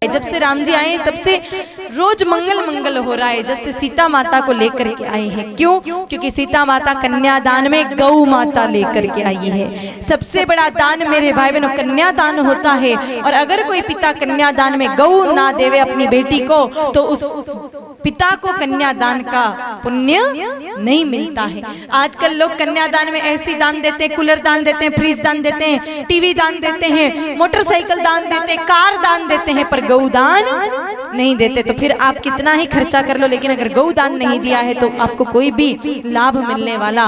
जब से राम जी आए तब से रोज मंगल मंगल हो रहा है, जब से सीता माता को लेकर के आए हैं। क्यों? क्योंकि सीता माता कन्यादान में गौ माता लेकर के आई है। सबसे बड़ा दान मेरे भाई बहनों कन्यादान होता है, और अगर कोई पिता कन्यादान में गौ ना देवे अपनी बेटी को तो उस पिता को कन्यादान का पुण्य नहीं मिलता है। आजकल लोग कन्यादान में ऐसी दान देते हैं, कूलर दान देते हैं, फ्रिज दान देते हैं, टीवी दान देते हैं, मोटरसाइकिल दान देते हैं, कार दान देते हैं, पर गौ दान नहीं देते। तो फिर आप कितना ही खर्चा कर लो, लेकिन अगर गौ दान नहीं दिया है तो आपको कोई भी लाभ मिलने वाला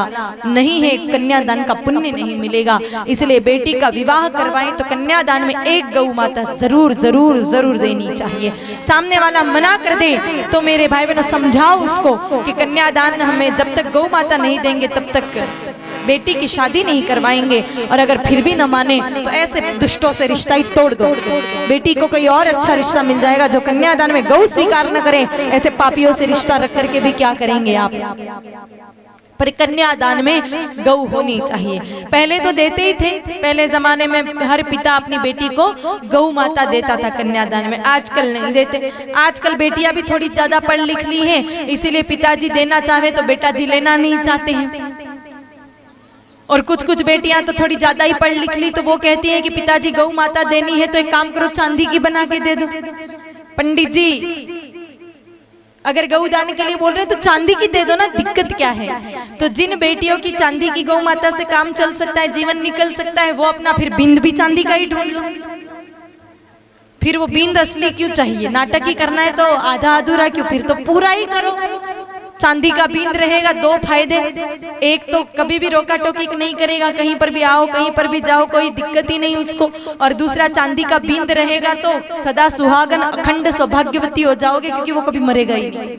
नहीं है, कन्यादान का पुण्य नहीं मिलेगा। इसलिए बेटी का विवाह करवाएं तो कन्यादान में एक गौ माता जरूर जरूर जरूर देनी चाहिए। सामने वाला मना कर दे तो मेरे भाई बहनों समझाओ उसको कि कन्यादान हमें जब तक गौ माता नहीं देंगे तब तक बेटी की शादी नहीं करवाएंगे, और अगर फिर भी न माने तो ऐसे दुष्टों से रिश्ता ही तोड़ दो। बेटी को कोई और अच्छा रिश्ता मिल जाएगा जो कन्यादान में गौ स्वीकार न करे। ऐसे पापियों से रिश्ता रख करके भी क्या करेंगे आप? पर कन्यादान में गौ होनी चाहिए। पहले तो देते ही थे, पहले जमाने में हर पिता अपनी बेटी को गौ माता देता था कन्यादान में। आजकल नहीं देते। आजकल बेटियां भी थोड़ी ज्यादा पढ़ लिख ली हैं, इसीलिए पिताजी देना चाहे तो बेटा जी लेना नहीं चाहते हैं। और कुछ कुछ बेटियां तो थोड़ी ज्यादा ही पढ़ लिख ली तो वो कहती हैं कि पिताजी गौ माता देनी है तो एक काम करो चांदी की बना के दे दो। पंडित जी अगर गौ दान के लिए बोल रहे हैं तो चांदी की दे दो ना, दिक्कत क्या है? तो जिन बेटियों की चांदी की गौ माता से काम चल सकता है, जीवन निकल सकता है, वो अपना फिर बिंद भी चांदी का ही ढूंढ लो। फिर वो बिंद असली क्यों चाहिए? नाटक ही करना है तो आधा अधूरा क्यों? फिर तो पूरा ही करो। चांदी का बिंद रहेगा, दो फायदे। एक तो कभी भी रोका टोकी नहीं करेगा, कहीं पर भी आओ कहीं पर भी जाओ कोई दिक्कत ही नहीं उसको। और दूसरा चांदी का बिंद रहेगा तो सदा सुहागन अखंड सौभाग्यवती हो जाओगे, क्योंकि वो कभी मरेगा ही नहीं।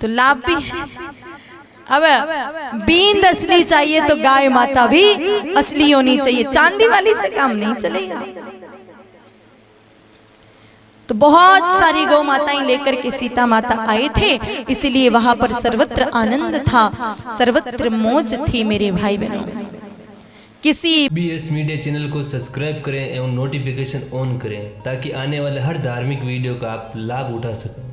तो लाभ भी है। अब बिंद असली चाहिए तो गाय माता भी असली होनी चाहिए, चांदी वाली से काम नहीं चलेगा। तो बहुत सारी गौ माताएं लेकर के सीता माता आए थे, इसलिए वहां पर सर्वत्र आनंद था, सर्वत्र मौज थी मेरे भाई बहनों। किसी BS मीडिया चैनल को सब्सक्राइब करें एवं नोटिफिकेशन ऑन करें ताकि आने वाले हर धार्मिक वीडियो का आप लाभ उठा सकें।